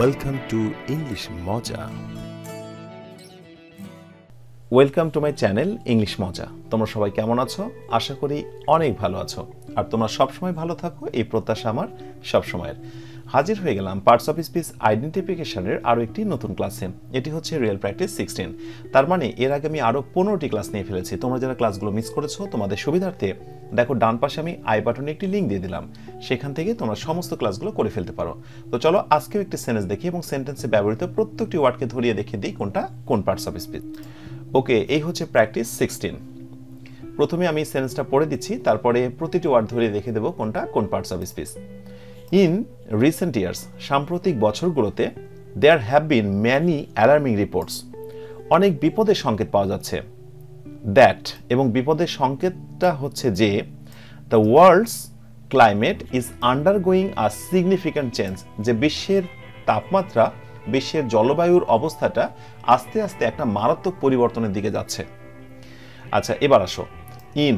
Welcome to English Moja. Welcome to my channel English মজা। তোমরা সবাই কেমন আছো? আশা করি অনেক ভালো আছো, আর তোমরা সবসময় ভালো থাকো এই প্রত্যাশা আমার সবসময়ের। হাজির হয়ে গেলাম পার্টস অফ স্পিচ আইডেন্টিফিকেশনের আরও একটি নতুন ক্লাসে। এটি হচ্ছে রিয়েল প্র্যাকটিস 16। তার মানে এর আগে আমি আরও 15টি ক্লাস নিয়ে ফেলেছি। তোমরা যারা ক্লাসগুলো মিস করেছো তোমাদের সুবিধার্থে দেখো ডান পাশে আমি আই বাটনে একটি লিঙ্ক দিয়ে দিলাম, সেখান থেকে তোমরা সমস্ত ক্লাসগুলো করে ফেলতে পারো। তো চলো আজকেও একটি সেন্টেন্স দেখি এবং সেন্টেন্সে ব্যবহৃত প্রত্যেকটি ওয়ার্ডকে ধরিয়ে দেখিয়ে দিই কোনটা কোন পার্টস অফ স্পিচ। ওকে, এই হচ্ছে প্র্যাকটিস 16। প্রথমে আমি সেন্টেন্সটা পড়ে দিচ্ছি, তারপরে প্রতিটি ওয়ার্ড ধরিয়ে দেখে দেবো কোনটা কোন parts of speech. In recent years, সাম্প্রতিক বছরগুলোতে there have been many alarming reports, অনেক বিপদের সংকেত পাওয়া যাচ্ছে। দ্যাট, এবং বিপদের সংকেতটা হচ্ছে যে the world's climate is undergoing a significant change, যে বিশ্বের তাপমাত্রা, বিশ্বের জলবায়ুর অবস্থাটা আস্তে আস্তে একটা মারাত্মক পরিবর্তনের দিকে যাচ্ছে। আচ্ছা, এবার আসো। In,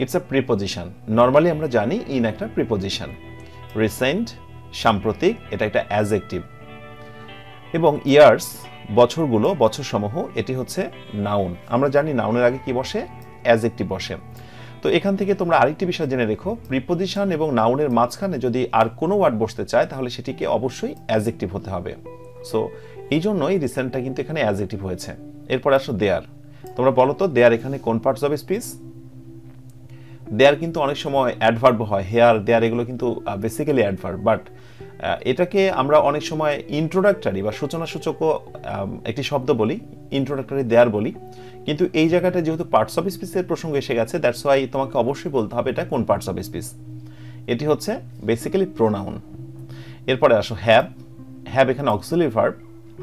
it's a preposition. Normally আমরা জানি ইন একটা প্রিপোজিশন। রিসেন্ট, সাম্প্রতিক, এটা একটা অ্যাডজেক্টিভ। এবং ইয়ার্স, বছরগুলো, বছরসমূহ, এটি হচ্ছে নাউন। আমরা জানি নাউনের আগে কি বসে? অ্যাডজেক্টিভ বসে। তো এখান থেকে তোমরা আরেকটি বিষয় জেনে রেখো, প্রিপোজিশন এবং নাউনের মাঝখানে যদি আর কোনো ওয়ার্ড বসতে চায় তাহলে সেটিকে অবশ্যই অ্যাডজেক্টিভ হতে হবে। সো এই জন্যই রিসেন্টটা কিন্তু এখানে অ্যাডজেক্টিভ হয়েছে। এরপর আসো দেয়ার। তোমরা বলো তো দেয়ার এখানে কোন পার্টস অফ স্পিচ? দেয়ার কিন্তু অনেক সময় অ্যাডভার্ব হয়, হেয়ার, দেয়ার, এগুলো কিন্তু বেসিক্যালি অ্যাডভার্ব, বাট এটাকে আমরা অনেক সময় ইন্ট্রোডাক্টরি বা সূচনাসূচকও একটি শব্দ বলি, ইন্ট্রোডাক্টরি দেয়ার বলি। কিন্তু এই জায়গাটা যেহেতু পার্টস অফ স্পিচের প্রসঙ্গ এসে গেছে, দ্যাটস ওয়াই তোমাকে অবশ্যই বলতে হবে এটা কোন পার্টস অফ স্পিচ। এটি হচ্ছে বেসিক্যালি প্রোনাউন। এরপরে আসো হ্যাভ। হ্যাভ এখানে অক্সিলারি ভার্ব,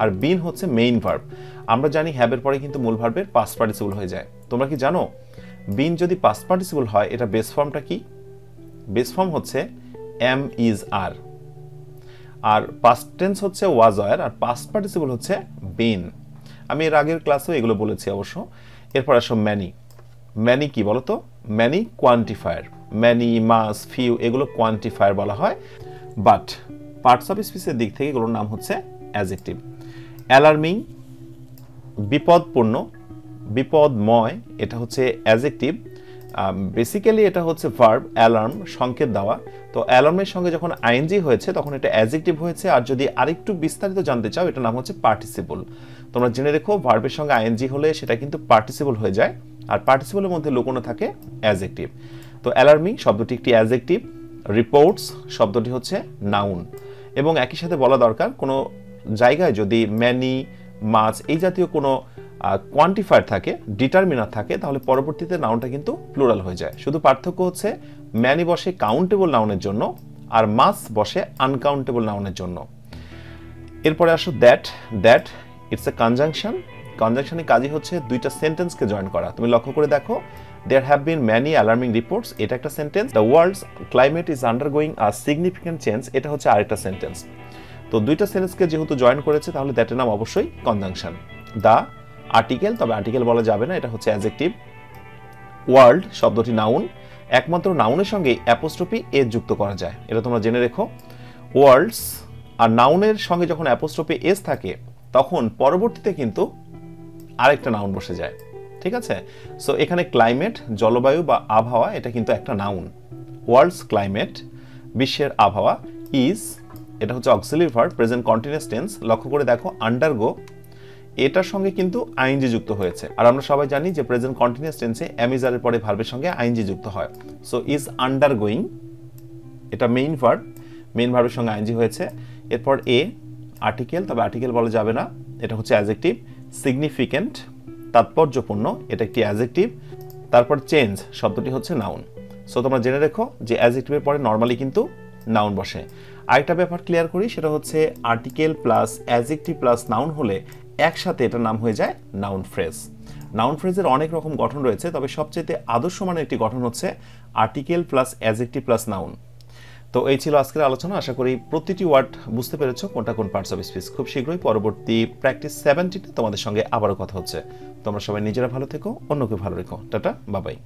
আর বিন হচ্ছে মেইন ভার্ব। আমরা জানি হ্যাভের পরে কিন্তু মূল ভার্বের পাস্ট পার্টিসিপল হয়ে যায়। তোমরা কি জানো বিন যদি পাস্ট পার্টিসিপল হয় এটা বেস ফর্মটা কি? বেস ফর্ম হচ্ছে এম ইজ আর, আর পাস্ট টেন্স হচ্ছে ওয়াজ ওয়ার, আর পাস্ট পার্টিসিপল হচ্ছে বিন। আমি এর আগের ক্লাসেও এগুলো বলেছি অবশ্য। এরপর আসো ম্যানি। ম্যানি কি বলতো? Many quantifier. Many, much, few, এগুলো কোয়ান্টিফায়ার বলা হয়, বাট পার্টস অফ স্পিচের দিক থেকে এগুলোর নাম হচ্ছে অ্যাডজেক্টিভ। অ্যালার্মিং, বিপদপূর্ণ, বিপদময়, এটা হচ্ছে অ্যাডজেক্টিভ। বেসিক্যালি এটা হচ্ছে ভার্ব, অ্যালার্ম, সংকেত দেওয়া। তো অ্যালার্মের সঙ্গে যখন আইএনজি হয়েছে তখন এটা অ্যাডজেক্টিভ হয়েছে, আর যদি আরেকটু বিস্তারিত জানতে চাও এটার নাম হচ্ছে পার্টিসিপল। তোমরা জেনে রেখো ভার্বের সঙ্গে আইএনজি হলে সেটা কিন্তু পার্টিসিপল হয়ে যায়, আর পার্টিসিপলের মধ্যে লুকোনো থাকে অ্যাডজেক্টিভ। তো অ্যালার্মিং শব্দটি একটি অ্যাডজেক্টিভ, রিপোর্টস শব্দটি হচ্ছে নাউন। এবং একই সাথে বলা দরকার, কোনো জায়গায় যদি ম্যানি, মাছ এই জাতীয় কোনো কোয়ান্টিফায়ার থাকে, ডিটারমিনার থাকে, তাহলে পরবর্তীতে নাউনটা কিন্তু প্লুরাল হয়ে যায়। শুধু পার্থক্য হচ্ছে ম্যানি বসে কাউন্টেবল নাউনের জন্য, আর মাস বসে আনকাউন্টেবল নাউনের জন্য। এরপরে আসো that. That it's a conjunction. কনজাংশনের কাজই হচ্ছে দুইটা সেন্টেন্সকে জয়েন করা। তুমি লক্ষ্য করে দেখো, there have been many alarming reports, এটা একটা sentence. The world's climate is undergoing a significant change, এটা হচ্ছে আরেকটা সেন্টেন্স। তো দুইটা সেন্টেন্সকে যেহেতু জয়েন করেছে তাহলে দ্যাটের নাম অবশ্যই কনজাংশন। দ্য আর্টিকেল, তবে আর্টিকেল বলা যাবে না, এটা হচ্ছে অ্যাডজেক্টিভ। ওয়ার্ল্ড শব্দটি নাউন, একমাত্র নাউনের সঙ্গে অ্যাপোস্ট্রফি এ যুক্ত করা যায়, এটা তোমরা জেনে রেখো। ওয়ার্ল্ডস আর নাউনের সঙ্গে যখন অ্যাপোস্ট্রফি এস থাকে তখন পরবর্তীতে কিন্তু আরেকটা নাউন বসে যায়, ঠিক আছে? সো এখানে ক্লাইমেট, জলবায়ু বা আবহাওয়া, এটা কিন্তু একটা নাউন। ওয়ার্ল্ডস ক্লাইমেট, বিশ্বের আবহাওয়া। ইজ, এটা হচ্ছে auxiliary verb, present continuous tense. লক্ষ্য করে দেখো আন্ডারগো, এটার সঙ্গে কিন্তু আইএনজি যুক্ত হয়েছে, আর আমরা সবাই জানি যে প্রেজেন্ট কন্টিনিউয়াস টেন্সে এর পরে ভার্বের সঙ্গে আইএনজি যুক্ত হয়। সো ইজ আন্ডারগোয়িং, এটা মেইন ভার্ব, মেইন ভার্বের সঙ্গে আইএনজি হয়েছে। এরপর এ আর্টিকেল, তবে আর্টিকেল বলা যাবে না, এটা হচ্ছে অ্যাডজেক্টিভ। সিগনিফিক্যান্ট, তাৎপর্যপূর্ণ, এটা একটি অ্যাডজেক্টিভ। তারপর চেঞ্জ শব্দটি হচ্ছে নাউন। সো তোমরা জেনে রেখো যে অ্যাডজেক্টিভের পরে নর্মালি কিন্তু নাউন বসে। আরেকটা ব্যাপার ক্লিয়ার করি, সেটা হচ্ছে article plus adjective plus noun হলে একসাথে এটার নাম হয়ে যায় নাউন ফ্রেজ। নাউন ফ্রেজের অনেক রকম গঠন রয়েছে, তবে সবচেয়ে আদর্শ মানের একটি গঠন হচ্ছে article plus adjective plus noun. তো এই ছিল আজকের আলোচনা। আশা করি প্রতিটি ওয়ার্ড বুঝতে পেরেছো কোনটা কোন পার্টস অফ স্পিচ। খুব শীঘ্রই পরবর্তী প্র্যাকটিস 70 তোমাদের সঙ্গে আবারও কথা হচ্ছে। তোমরা সবাই নিজেরা ভালো থেকো, অন্যকে ভালো রেখো। টাটা, বাবাই।